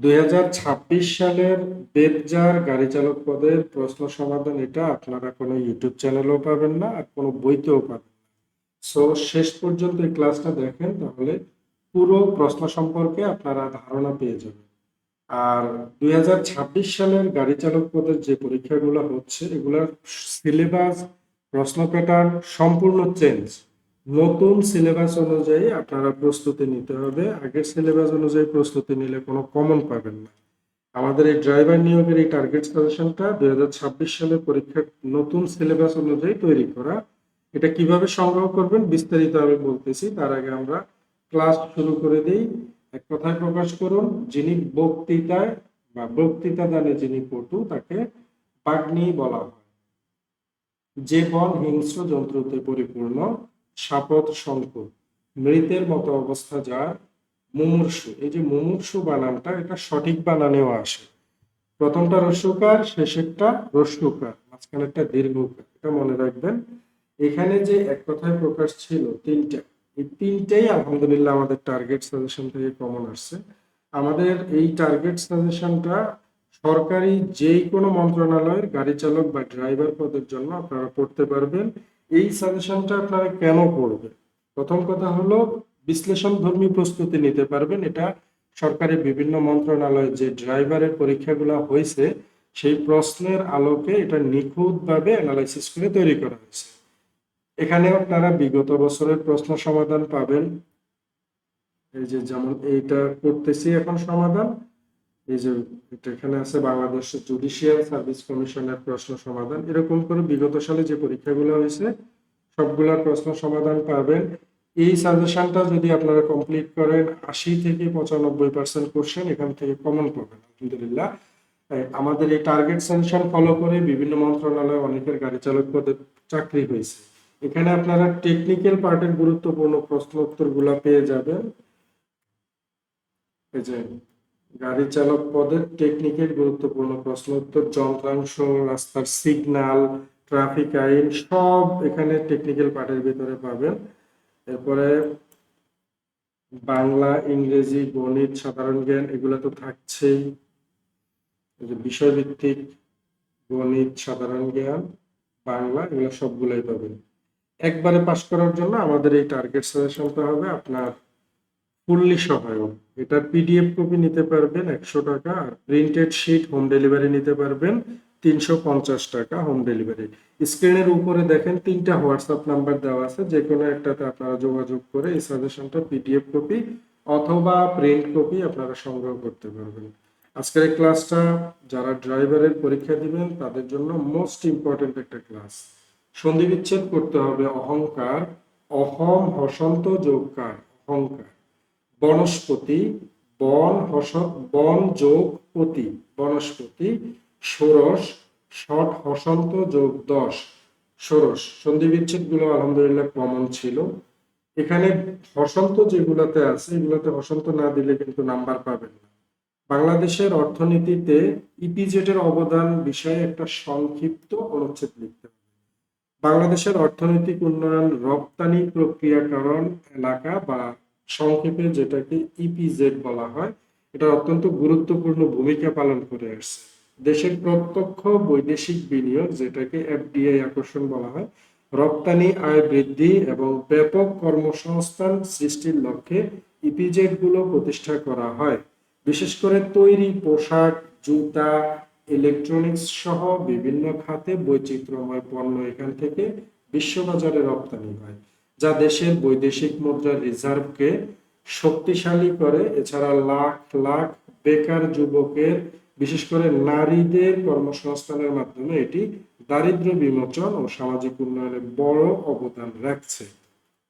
2026 সালের বেতজার গাড়ি চালক পদের প্রশ্ন সমাধান এটা আপনারা কোনো ইউটিউব চ্যানেলেও পাবেন না আর কোনো বইতেও পাবেন না। সো শেষ পর্যন্ত এই ক্লাসটা দেখেন, তাহলে পুরো প্রশ্ন সম্পর্কে আপনারা ধারণা পেয়ে যাবেন। আর 2026 সালের গাড়ি চালক পদের যে পরীক্ষাগুলো হচ্ছে এগুলার সিলেবাস, প্রশ্ন প্যাটার্ন সম্পূর্ণ চেঞ্জ। নতুন সিলেবাস অনুযায়ী আপনারা প্রস্তুতি নিতে হবে। আগের সিলেবাস অনুযায়ী প্রস্তুতি নিলে কোনো কমন পাবেন না। আমাদের এই ড্রাইভার নিয়োগের এই টার্গেট সাজেশনটা 2026 সালের পরীক্ষার নতুন সিলেবাস অনুযায়ী তৈরি করা। এটা কিভাবে সংগ্রহ করবেন বিস্তারিত আমি বলতেছি, তার আগে আমরা ক্লাস শুরু করে দিই। এক কথায় প্রকাশ করুন, যিনি বক্তৃতায় বা বক্তৃতা দানে যিনি পটু তাকে বাগ্মী বলা হয়। যে বন হিংস্র জন্তুতে পরিপূর্ণ, শাপথ সংকুল, মৃতের মতো অবস্থা যার, মুমূর্ষু। এই যে মুমূর্ষু বানানটা এটা সঠিক বানানেও আসে। প্রথমটা রস্যকার, শেষেরটা রস্যকার, মাঝখানেরটা দীর্ঘকার, এটা মনে রাখবেন। এখানে যে এক কথায় প্রকাশ ছিল তিনটা, এই তিনটাই আলহামদুলিল্লাহ আমাদের টার্গেট সাজেশন থেকে কমন আসছে। আমাদের এই টার্গেট সাজেশনটা সরকারি যে কোনো মন্ত্রণালয়ের গাড়ি চালক বা ড্রাইভার পদের জন্য আপনারা পড়তে পারবেন। এই সাজেশনটা আপনারা কেন পড়বেন? প্রথম কথা হলো বিশ্লেষণ ধর্মী প্রস্তুতি নিতে পারবেন। এটা সরকারি বিভিন্ন মন্ত্রণালয়ে যে ড্রাইভারের পরীক্ষাগুলো হয়েছে সেই প্রশ্নের আলোকে এটা নিখুঁতভাবে অ্যানালাইসিস করে তৈরি করা হয়েছে। এখানে আপনারা বিগত বছরের প্রশ্ন সমাধান পাবেন। এই যে যেমন এইটা করতেছি এখন সমাধান, এই যে এটা এখানে আছে বাংলাদেশ জুডিশিয়াল সার্ভিস কমিশনের প্রশ্ন সমাধান। এরকম করে বিগত সালে যে পরীক্ষাগুলো হয়েছে সবগুলোর প্রশ্ন সমাধান পাবেন। এই সাজেশনটা যদি আপনারা কমপ্লিট করেন 80 থেকে 95% কোশ্চেন এখান থেকে কমন পাবেন আলহামদুলিল্লাহ। আমাদের এই টার্গেট সাজেশন ফলো করে বিভিন্ন মন্ত্রণালয়ে অনেকের গাড়ি চালক পদে চাকরি হয়েছে। এখানে আপনারা টেকনিক্যাল পার্টের গুরুত্বপূর্ণ প্রশ্ন উত্তরগুলো পেয়ে যাবেন। এই যে গাড়ি চালক পদের টেকনিক্যাল গুরুত্বপূর্ণ প্রশ্ন উত্তর, যন্ত্রাংশ, রাস্তার সিগন্যাল, ট্রাফিক আইন সব এখানে টেকনিক্যাল পার্টের ভিতরে পাবেন। এরপরে বাংলা, ইংরেজি, গণিত, সাধারণ জ্ঞান এগুলো তো থাকছেই। এই যে বিষয়ভিত্তিক গণিত, সাধারণ জ্ঞান, বাংলা এগুলো সবগুলাই পাবেন। একবারে পাস করার জন্য আমাদের এই টার্গেট সাজেশনটা হবে আপনার ফুললি সহায়ক। এটার পিডিএফ কপি নিতে পারবেন 100 টাকা, আর প্রিন্টেড শিট হোম ডেলিভারি নিতে পারবেন 350 টাকা হোম ডেলিভারি। স্ক্রিনের উপরে দেখেন 3টা হোয়াটসঅ্যাপ নাম্বার দেওয়া আছে, যে কোনো একটাতে আপনারা যোগাযোগ করে এই সাজেশনটা পিডিএফ কপি অথবা প্রিন্ট কপি আপনারা সংগ্রহ করতে পারবেন। আজকের এই ক্লাসটা যারা ড্রাইভারের পরীক্ষা দিবেন তাদের জন্য মোস্ট ইম্পর্টেন্ট একটা ক্লাস। সন্ধি বিচ্ছেদ করতে হবে অহংকার, অহম হসন্ত যোগকার, অহংকার। বনস্পতি, বন যোগ পতি, বনস্পতি। ষোড়শ, ষট হসন্ত যোগ দশ, ষোড়শ। সন্ধি বিচ্ছেদ গুলো আলহামদুলিল্লাহ কমন ছিল। এখানে হসন্ত যেগুলাতে আছে এগুলাতে হসন্ত না দিলে কিন্তু নাম্বার পাবেন না। বাংলাদেশের অর্থনীতিতে ইপিজেড এর অবদান বিষয়ে একটা সংক্ষিপ্ত অনুচ্ছেদ লিখতে হবে। বাংলাদেশের অর্থনৈতিক উন্নয়ন রপ্তানি প্রক্রিয়াকরণ এলাকা বা সংক্ষেপে যেটাকে ইপিজেড বলা হয়, এটা অত্যন্ত গুরুত্বপূর্ণ ভূমিকা পালন করে আসছে। দেশের প্রত্যক্ষ বৈদেশিক বিনিয়োগ যেটাকে এফডিআই আকর্ষণ বলা হয়, রপ্তানি আয় বৃদ্ধি এবং ব্যাপক কর্মসংস্থান সৃষ্টির লক্ষ্যে ইপিজেড গুলো প্রতিষ্ঠা করা হয়। বিশেষ করে তৈরি পোশাক, জুতা, ইলেকট্রনিক্স সহ বিভিন্ন খাতে বৈচিত্র্যময় পণ্য এখান থেকে বিশ্ববাজারে রপ্তানি হয়, যা দেশের বৈদেশিক মুদ্রার রিজার্ভকে শক্তিশালী করে। এছাড়া লাখ লাখ বেকার যুবকের, বিশেষ করে নারীদের কর্মসংস্থানের মাধ্যমে এটি দারিদ্র্য বিমোচন ও সামাজিক উন্নয়নে বড় অবদান রাখছে।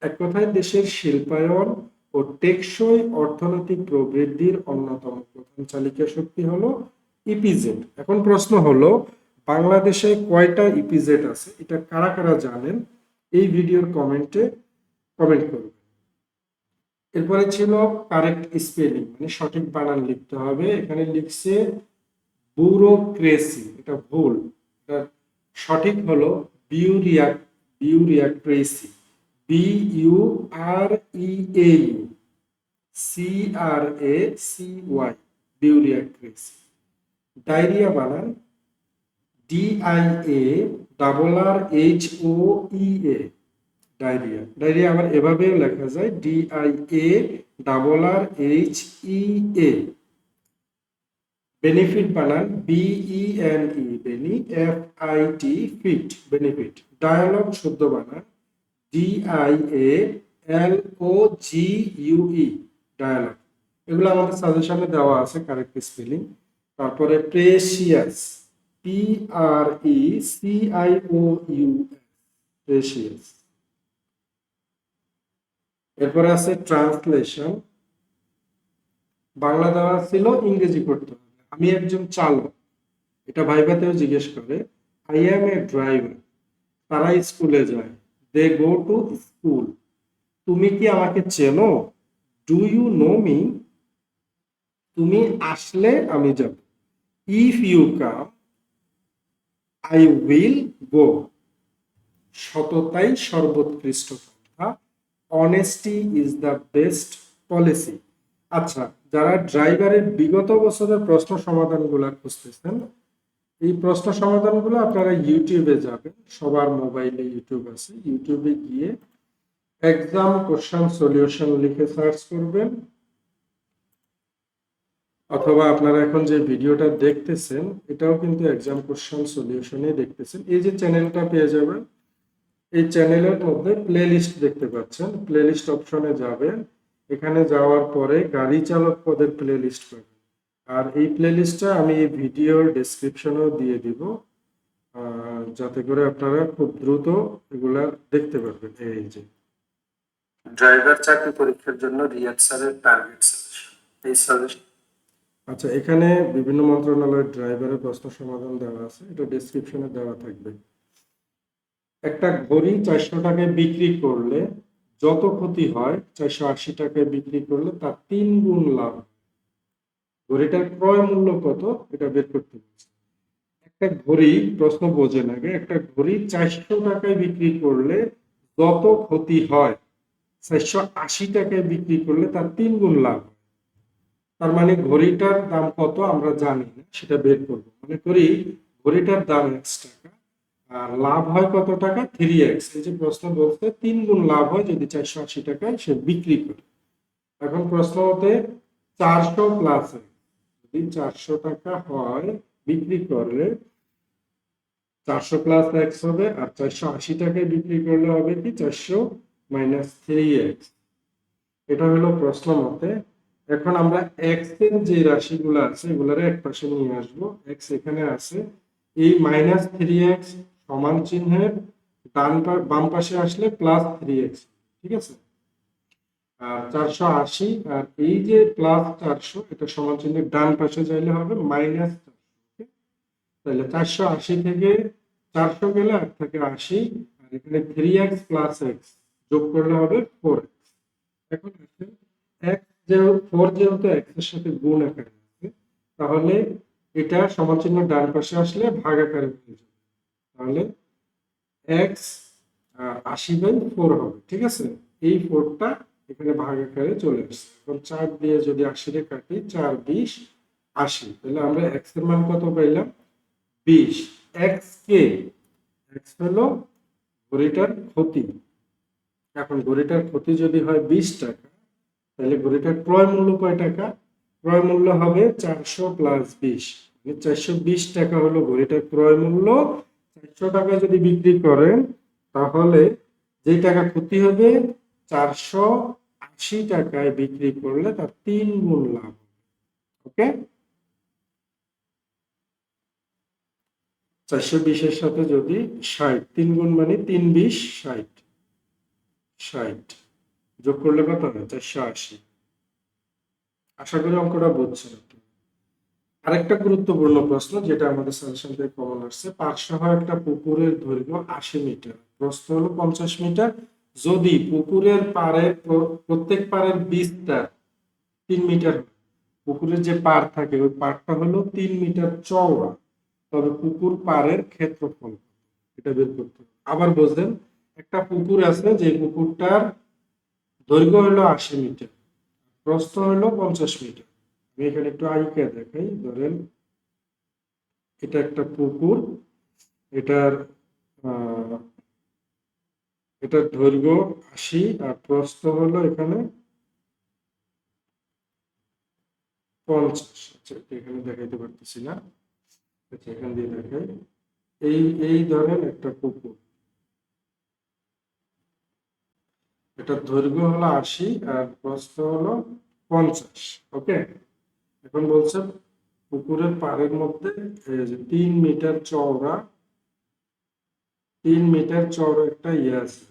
এক কথায় দেশের শিল্পায়ন ও টেকসই অর্থনৈতিক প্রবৃদ্ধির অন্যতম প্রধান চালিকা শক্তি হলো ইপিজেড। এখন প্রশ্ন হলো বাংলাদেশে কয়টা ইপিজেড আছে, এটা কারা কারা জানেন এই ভিডিওর কমেন্টে কমেন্ট করুন। এরপরে ছিল কারেক্ট স্পেলিং, মানে সঠিক বানান লিখতে হবে। এখানে লিখছে ব্যুরোক্রেসি, এটা ভুল। এটা সঠিক হলো বিউরিয়াক্রেসি, BUREAU CRACY, ডিউরিয়া ক্রেসি। ডায়রিয়া বানান DIA ডায়রিয়া। ডায়রিয়া আবার এভাবেও লেখা যায় DIA বেনিফিট বানান BENE ফিট বেনিফিট। ডায়ালগ শুদ্ধ বানান DIALOGUE ডায়ালগ। এগুলো আমাদের সাজেশনে দেওয়া আছে কারেক্ট স্পেলিং। তারপরে প্রেসিয়াস PRECIOUS প্রেসিয়াস। এরপরে আছে ট্রান্সলেশন। বাংলা দেওয়া ছিল, ইংরেজি করতে হবে। আমি একজন চালক, এটা ভাইভাতেও জিজ্ঞেস করে। আই অ্যাম এ ড্রাইভার, তারা স্কুলে যায়। They go to school. তুমি কি আমাকে চেনো? Do you know me? তুমি আসলে আমি যাব। If you come I will go. সততাই সর্বোৎকৃষ্ট কথা। Honesty is the best policy. আচ্ছা, যারা ড্রাইভারের বিগত বছরের প্রশ্ন সমাধানগুলো খুঁজতেছেন, এই প্রশ্ন সমাধানগুলো আপনারা ইউটিউবে যাবেন, সবার মোবাইলে ইউটিউব আছে, ইউটিউবে গিয়ে এক্সাম কোশ্চেন সলিউশন লিখে সার্চ করবেন, অথবা আপনারা এখন যে ভিডিওটা দেখতেছেন এটাও কিন্তু এক্সাম কোশ্চেন সলিউশনে দেখতেছেন। এই যে চ্যানেলটা পেয়ে যাবেন, এই চ্যানেলের মধ্যে প্লেলিস্ট দেখতে পাচ্ছেন। প্লেলিস্ট অপশনে যাবেন, এখানে যাওয়ার পরে গাড়ি চালক পদের প্লেলিস্ট পাবেন। আর এই প্লেলিস্টটা আমি এই ভিডিওর ডেসক্রিপশনেও দিয়ে দিব, যাতে করে আপনারা খুব দ্রুত এগুলা দেখতে পারবেন। এই যে ড্রাইভার চাকরি পরীক্ষার জন্য রিয়াদ স্যারের টার্গেট সাজেশন, এই সাজেশন। আচ্ছা, এখানে বিভিন্ন মন্ত্রণালয়ের ড্রাইভারের প্রশ্ন সমাধান দেওয়া আছে, এটা ডেসক্রিপশনে দেওয়া থাকবে। একটা ঘড়ি 400 টাকায় বিক্রি করলে যত ক্ষতি হয়, 480 টাকায় বিক্রি করলে তার 3 গুণ লাভ। ঘড়িটার ক্রয় মূল্য কত এটা বের করতে বলছে। একটা ঘড়ি, প্রশ্ন বোঝেন আগে, একটা ঘড়ি 400 টাকায় বিক্রি করলে যত ক্ষতি হয়, 480 টাকায় বিক্রি করলে তার 3 গুণ লাভ। তার মানে ঘড়িটার দাম কত আমরা জানি না, সেটা বের করবো। মনে করি ঘড়িটার দাম X টাকা, আর লাভ হয় কত টাকা? 3x। এই যে প্রশ্ন বলতে 3 গুণ লাভ হয় যদি 480 টাকায় সে বিক্রি করে। এখন প্রশ্ন হতে 400 প্লাস যদি 400 টাকা হয় বিক্রি করলে 400 প্লাস এক্স হবে, আর 480 টাকায় বিক্রি করলে হবে কি 400 মাইনাস 3x। এটা হলো প্রশ্ন মতে। এখন আমরা এক্স এর যে রাশিগুলো আছে এগুলারে এক পাশে নিয়ে আসবো। এক্স এখানে আছে, এই মাইনাস 3x সমান চিহ্নের বাম পাশে আসলে প্লাস 3x, ঠিক আছে। আর 480 আর এই যে প্লাস 400 এটা সমান চিহ্নের ডান পাশে যাইলে হবে মাইনাস 400। তাহলে 480 থেকে 400 গেলে আর থাকে 80, আর এখানে 3x প্লাস x যোগ করলে হবে 4x। এখন আসলে x যেহেতু 4 যেহেতু x এর সাথে গুণ আকারে আছে, তাহলে এটা সমান চিহ্ন ডান পাশে আসলে ভাগ আকারে হয়ে যাবে। তাহলে x 80/4 হবে, ঠিক আছে। এই 4টা এখানে ভাগ আকারে চলে আসছে। এখন 4 দিয়ে যদি 80 রে কাটি, 4 20 80, তাহলে আমরা x এর মান কত পাইলাম? 20। x কে, x হলো ঘড়িটার ক্ষতি। এখন ঘড়িটার ক্ষতি যদি হয় 20 টাকা, তাহলে ঘড়িটার ক্রয় মূল্য কয় টাকা? ক্রয় মূল্য হবে 400 প্লাস 20, মানে 420 টাকা হলো ঘড়িটার ক্রয় মূল্য। 400 টাকা যদি বিক্রি করেন তাহলে যে টাকা ক্ষতি হবে 480 টাকায় বিক্রি করলে তার 3 গুণ লাভ। ওকে, 420 এর সাথে যদি 60, 3 গুণ মানে 3 20 60, 60 যোগ করলে কত হয়? 480। আশা করি অঙ্কটা বুঝছেন। আরেকটা গুরুত্বপূর্ণ প্রশ্ন যেটা আমাদের সাজেশন থেকে কমন আসছে, পার্শ্বসহ একটা পুকুরের দৈর্ঘ্য 80 মিটার, প্রস্থ হলো 50 মিটার। যদি পুকুরের পাড়ের প্রত্যেক পাড়ের বিস্তার 3 মিটার, পুকুরের যে পাড় থাকে ওই পাড়টা হলো 3 মিটার চওড়া, তবে পুকুর পাড়ের ক্ষেত্রফল এটা বের করতে হবে। আবার বুঝলেন, একটা পুকুর আছে যে পুকুরটার দৈর্ঘ্য হলো 80 মিটার, প্রস্থ হলো 50 মিটার, আমি এখানে একটু আইকা দেখাই। ধরেন এটা একটা পুকুর, এটার এটার দৈর্ঘ্য ৮০ আর প্রস্থ হলো এখানে ৫০। আচ্ছা, এখানে দেখাইতে পারতেছি না। আচ্ছা, এখান দিয়ে দেখাই। এই এই ধরেন একটা পুকুর, এটার দৈর্ঘ্য হলো ৮০ আর প্রস্থ হলো ৫০। ওকে, এখন বলছে পুকুরের পাড়ের মধ্যে এই যে ৩ মিটার চওড়া, ৩ মিটার চওড়া একটা ইয়ে আছে,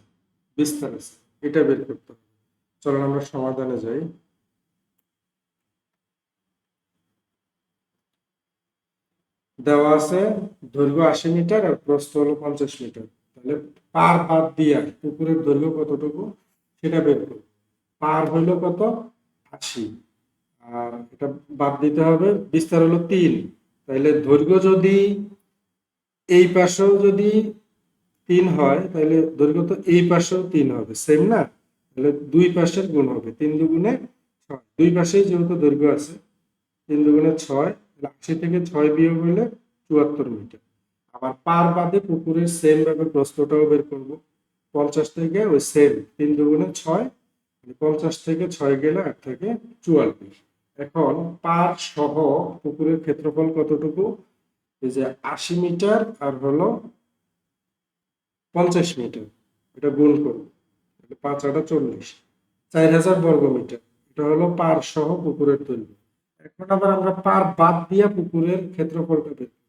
বিস্তার আছে। এটা বের করতে হবে। চলো আমরা সমাধানে যাই। দেওয়া আছে দৈর্ঘ্য ৮০ মিটার আর প্রস্থ হলো ৫০ মিটার। তাহলে পার বাদ দিয়া পুকুরের দৈর্ঘ্য কতটুকু সেটা বের করব। পার হইলো কত? ৮০। আর এটা বাদ দিতে হবে, বিস্তার হলো ৩। তাহলে দৈর্ঘ্য যদি এই পাশেও যদি ৩ হয়, তাহলে দৈর্ঘ্য তো এই পাশেও ৩ হবে, সেম না? তাহলে দুই পাশের গুণ হবে, ৩ দুগুণে ৬। দুই পাশেই যেহেতু দৈর্ঘ্য আছে, ৩ দুগুণে ৬, ৮০ থেকে ৬ বিয়োগ হলে ৭৪ মিটার। আবার পার বাদে পুকুরের সেম ভাবে প্রস্থটাও বের করব। ৫০ থেকে ওই সেম ৩ দুগুণে ৬, ৫০ থেকে ৬ গেলে ৮ থেকে ৪৪। এখন পার সহ পুকুরের ক্ষেত্রফল কতটুকু? এই যে ৮০ মিটার আর হলো ৫০ মিটার, এটা গুণ করব। ৫ ৮ ৪০, ৪,০০০ বর্গ মিটার। এটা হলো পার সহ পুকুরের দৈর্ঘ্য। এখন আবার আমরা পার বাদ দিয়া পুকুরের ক্ষেত্রফলটা বের করব।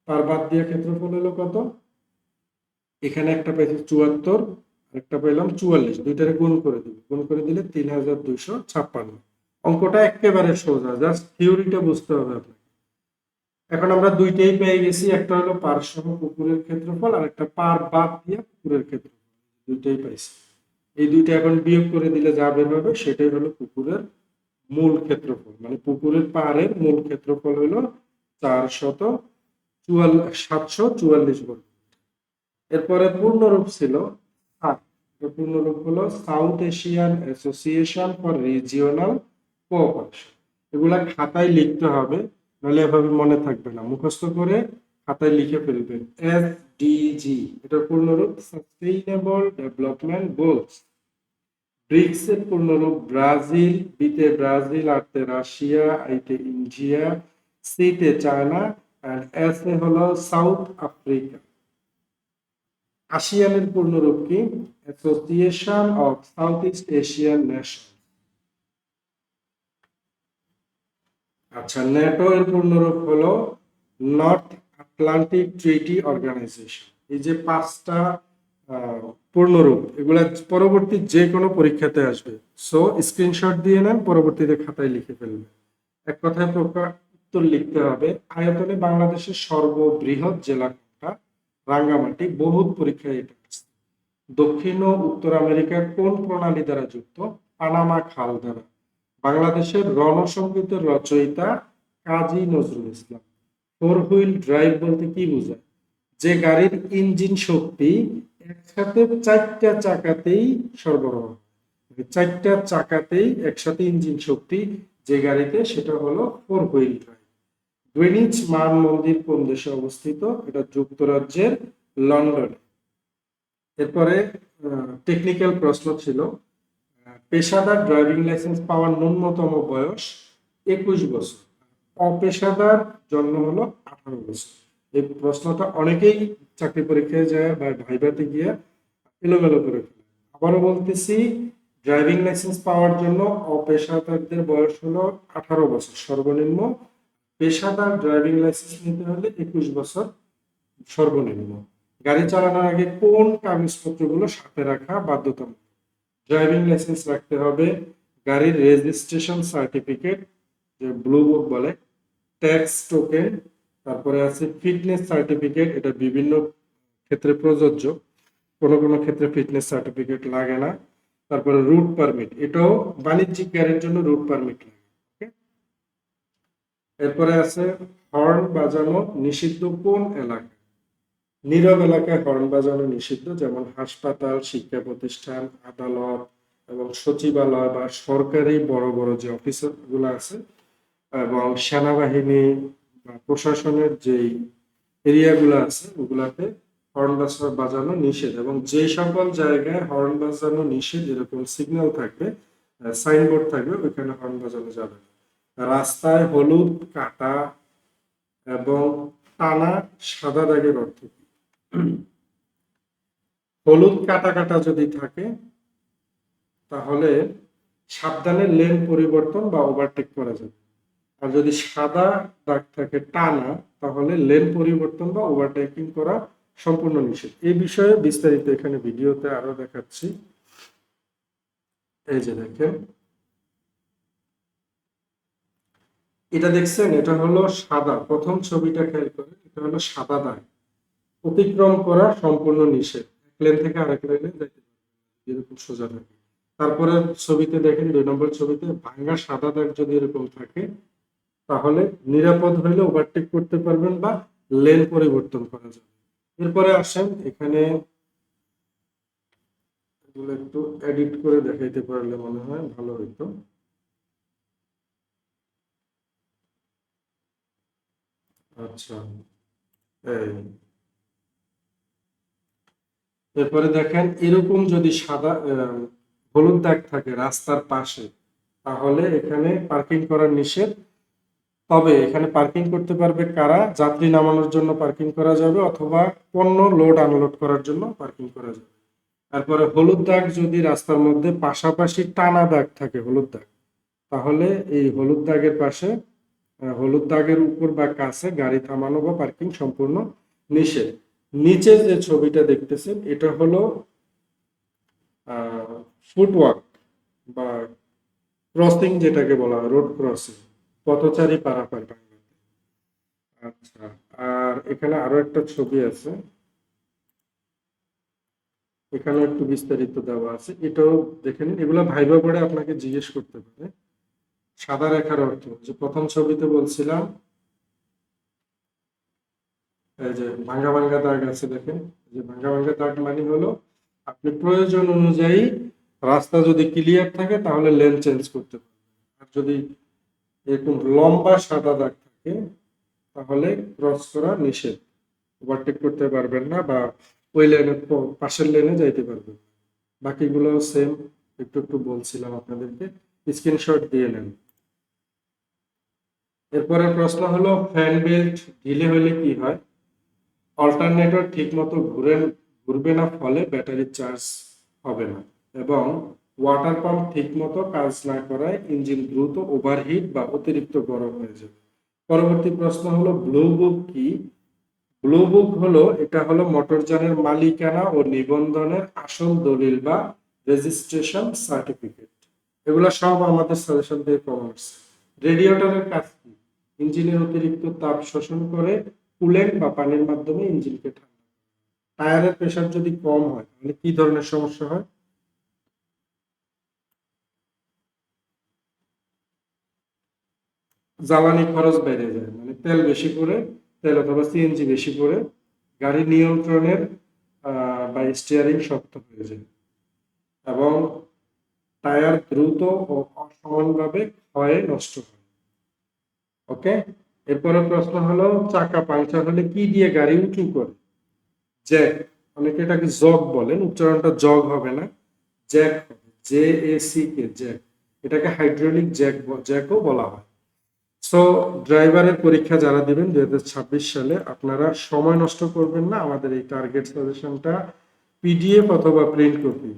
পার বাদ দিয়া ক্ষেত্রফল হলো কত? এখানে একটা পাইছি ৭৪, একটা পেলাম ৪৪, দুইটারে গুণ করে দিব। গুণ করে দিলে ৩,২৫৬। অঙ্কটা একেবারে সোজা, জাস্ট থিওরিটা বুঝতে হবে আপনাকে। এখন আমরা দুইটাই পেয়ে গেছি, একটা হলো পার সহ পুকুরের ক্ষেত্রফল আর একটা পার বাদ দিয়া পুকুরের ক্ষেত্রফল, দুইটাই পাইছি। এই দুইটা এখন বিয়োগ করে দিলে যা বের হবে সেটাই হলো পুকুরের মূল ক্ষেত্রফল। মানে পুকুরের পাড়ের মূল ক্ষেত্রফল হলো ৭৪৪ বর্গ। এরপরে পূর্ণরূপ ছিল পূর্ণরূপ হলো south Asian association for regional cooperation. এগুলা খাতায় লিখতে হবে, নাহলে এভাবে মনে থাকবে না। মুখস্থ করে খাতায় লিখে ফেলবেন। এসডিজি এটার পূর্ণরূপ সাস্টেইনেবল ডেভেলপমেন্ট গোলস। ব্রিক্স এর পূর্ণরূপ ব্রাজিল, বিতে ব্রাজিল, আরতে রাশিয়া, আইতে ইন্ডিয়া, সিতে চায়না এন্ড এস এ হলো সাউথ আফ্রিকা। আসিয়ানের পূর্ণরূপ কি? Association of south east Asian nation. আচ্ছা, ন্যাটো এর পূর্ণরূপ হলো নর্থ আটলান্টিক ট্রিটি অর্গানাইজেশন। এই যে 5টা পূর্ণরূপ, এগুলা পরবর্তী যে কোনো পরীক্ষাতে আসবে। সো স্ক্রিনশট দিয়ে নেন, পরবর্তীতে খাতায় লিখে ফেলবেন। এক কথায় উত্তর লিখতে হবে। আয়তনে বাংলাদেশের সর্ববৃহৎ জেলা কোনটা? রাঙ্গামাটি। বহুত পরীক্ষায় এটা আসছে। দক্ষিণ ও উত্তর আমেরিকা কোন প্রণালী দ্বারা যুক্ত? পানামা খাল দ্বারা। বাংলাদেশের রণসঙ্গীতের রচয়িতা Kazi Nazrul Islam. Four wheel drive বলতে কি বোঝায়? যে গাড়ির ইঞ্জিন শক্তি একসাথে 4টা চাকাতেই সরবরাহ, 4টা চাকাতেই একসাথে ইঞ্জিন শক্তি যে গাড়িতে, সেটা হলো ফোর হুইল ড্রাইভ। গ্রিনিচ মান মন্দির কোন দেশে অবস্থিত? এটা যুক্তরাজ্যের লন্ডনে। এরপরে টেকনিক্যাল প্রশ্ন ছিল, পেশাদার ড্রাইভিং লাইসেন্স পাওয়ার ন্যূনতম বয়স 21 বছর, অপেশাদার জন্য হলো 18 বছর। এই প্রশ্নটা অনেকেই চাকরি পরীক্ষায় যায় বা ভাইভাতে গিয়ে এলোমেলো করে ফেলে। আবারও বলতেছি, ড্রাইভিং লাইসেন্স পাওয়ার জন্য অপেশাদারদের বয়স হলো 18 বছর সর্বনিম্ন। পেশাদার ড্রাইভিং লাইসেন্স নিতে হলে 21 বছর সর্বনিম্ন। গাড়ি চালানোর আগে কোন কাগজপত্রগুলো সাথে রাখা বাধ্যতামূলক? ড্রাইভিং লাইসেন্স রাখতে হবে, গাড়ির রেজিস্ট্রেশন সার্টিফিকেট, যে ব্লু বুক বলে, ট্যাক্স টোকেন, তারপরে আছে ফিটনেস সার্টিফিকেট, এটা বিভিন্ন ক্ষেত্রে প্রযোজ্য, কোনো কোনো ক্ষেত্রে ফিটনেস সার্টিফিকেট লাগে না। তারপরে রুট পারমিট, এটাও বাণিজ্যিক গাড়ির জন্য রুট পারমিট লাগে। এরপরে আছে হর্ন বাজানো নিষিদ্ধ কোন এলাকায়? নীরব এলাকায় হর্ন বাজানো নিষিদ্ধ, যেমন হাসপাতাল, শিক্ষা প্রতিষ্ঠান, আদালত এবং সচিবালয় বা সরকারি বড় বড় যে অফিস গুলো আছে এবং সেনাবাহিনী বা প্রশাসনের যেই এরিয়াগুলো আছে ওগুলাতে হর্ন বাজানো নিষেধ, এবং যে সকল জায়গায় হর্ন বাজানো নিষেধ এরকম সিগন্যাল থাকবে, সাইনবোর্ড থাকবে, ওইখানে হর্ন বাজানো যাবে না। রাস্তায় হলুদ কাটা এবং টানা সাদা দাগের অর্থ কি? হলুদ কাটা কাটা যদি থাকে তাহলে সাবধানে লেন পরিবর্তন বা ওভারটেক করা যাবে। আর যদি সাদা দাগ থাকে টানা, তাহলে লেন পরিবর্তন বা ওভারটেকিং করা সম্পূর্ণ নিষেধ। এই বিষয়ে বিস্তারিত এখানে ভিডিওতে আরো দেখাচ্ছি। এই যে দেখেন, এটা দেখছেন, এটা হলো সাদা, প্রথম ছবিটা খেয়াল করে, এটা হলো সাদা দাগ, অতিক্রম করা সম্পূর্ণ নিষেধ। এক লেন থেকে আরেক লেনে যাইতে পারবে এরকম সোজা থাকে। তারপরে ছবিতে দেখেন, 2 নম্বর ছবিতে ভাঙ্গা সাদা দাগ যদি এরকম থাকে তাহলে নিরাপদ হইলে ওভারটেক করতে পারবেন বা লেন পরিবর্তন করা যাবে। এরপরে আসেন, এখানে এগুলো একটু এডিট করে দেখাইতে পারলে মনে হয় ভালো হইতো। আচ্ছা, এই এরপরে দেখেন, এরকম যদি সাদা হলুদ দাগ থাকে রাস্তার পাশে, তাহলে এখানে পার্কিং করার নিষেধ। তবে এখানে পার্কিং করতে পারবে কারা? যাত্রী নামানোর জন্য পার্কিং করা যাবে, অথবা পণ্য লোড আনলোড করার জন্য পার্কিং করা যাবে। তারপরে হলুদ দাগ যদি রাস্তার মধ্যে পাশাপাশি টানা দাগ থাকে, হলুদ দাগ, তাহলে এই হলুদ দাগের পাশে, হলুদ দাগের উপর বা কাছে গাড়ি থামানো বা পার্কিং সম্পূর্ণ নিষেধ। নিচে যে ছবিটা দেখতেছেন এটা হলো ফুটওয়াক বা ক্রসিং, যেটাকে বলা হয় রোড ক্রসিং, পথচারী পারাপার বাংলাতে। আচ্ছা, আর এখানে আরো একটা ছবি আছে, এখানে একটু বিস্তারিত দেওয়া আছে, এটাও দেখে নিন। এগুলো ভাইবা পড়ে আপনাকে জিজ্ঞেস করতে পারে। সাদা রেখার অর্থ, যে প্রথম ছবিতে বলছিলাম, এই যে ভাঙ্গা ভাঙ্গা দাগ আছে দেখেন, যে ভাঙ্গা ভাঙ্গা দাগ মানে হলো আপনি প্রয়োজন অনুযায়ী রাস্তা যদি ক্লিয়ার থাকে তাহলে লেন চেঞ্জ করতে পারবেন। আর যদি এরকম লম্বা সাদা দাগ থাকে তাহলে ক্রস করা নিষেধ, ওভারটেক করতে পারবেন না বা ওই লেনে, পাশের লেনে যাইতে পারবেন। বাকিগুলো সেম, একটু একটু বলছিলাম আপনাদেরকে, স্ক্রিনশট দিয়ে নেন। এরপরে প্রশ্ন হলো, ফ্যান বেল্ট ঢিলে হলে কি হয়? অল্টারনেটর ঠিকমতো ঘুরবে না, ফলে ব্যাটারি চার্জ হবে না, এবং ওয়াটার পাম্প ঠিকমতো কাজ না করায় ইঞ্জিন দ্রুত ওভারহিট বা অতিরিক্ত গরম হয়ে যাবে। পরবর্তী প্রশ্ন হলো, ব্লু বুক কি? ব্লু বুক হলো, এটা হলো মোটরযানের মালিকানা ও নিবন্ধনের আসল দলিল বা রেজিস্ট্রেশন সার্টিফিকেট। এগুলো সব আমাদের সাজেশন দিয়ে কমন আসছে। রেডিয়েটরের কাজ কি? ইঞ্জিনের অতিরিক্ত তাপ শোষণ করে কুলেন্ট বা পানির মাধ্যমে ইঞ্জিনকে ঠান্ডা। টায়ারের প্রেসার যদি কম হয় তাহলে কি ধরনের সমস্যা হয়? জ্বালানি খরচ বেড়ে যায়, মানে তেল বেশি করে, তেল অথবা সিএনজি বেশি করে গাড়ি নিয়ন্ত্রণের বা স্টিয়ারিং শক্ত হয়ে যায়, এবং টায়ার দ্রুত ও অসমানভাবে ক্ষয়ে নষ্ট হয়। ওকে, এরপরে প্রশ্ন হলো, চাকা পাংচার হলে কি দিয়ে গাড়ি উঁচু করে? জ্যাক, অনেকে এটাকে জগ বলেন, উচ্চারণটা জগ হবে না, জ্যাক হবে, JACK, জ্যাক। এটাকে হাইড্রোলিক জ্যাকও বলা হয়। সো ড্রাইভারের পরীক্ষা যারা দিবেন 2026 সালে, আপনারা সময় নষ্ট করবেন না। আমাদের এই টার্গেট সাজেশনটা PDF অথবা প্রিন্ট কপি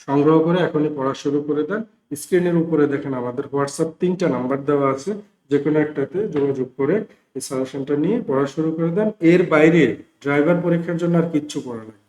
সংগ্রহ করে এখনই পড়া শুরু করে দেন। স্ক্রিনের উপরে দেখেন আমাদের হোয়াটসঅ্যাপ 3টা নাম্বার দেওয়া আছে, যে কোনো একটাতে যোগাযোগ করে এই সাজেশনটা নিয়ে পড়া শুরু করে দেন। এর বাইরে ড্রাইভার পরীক্ষার জন্য আর কিচ্ছু পড়া লাগবে না।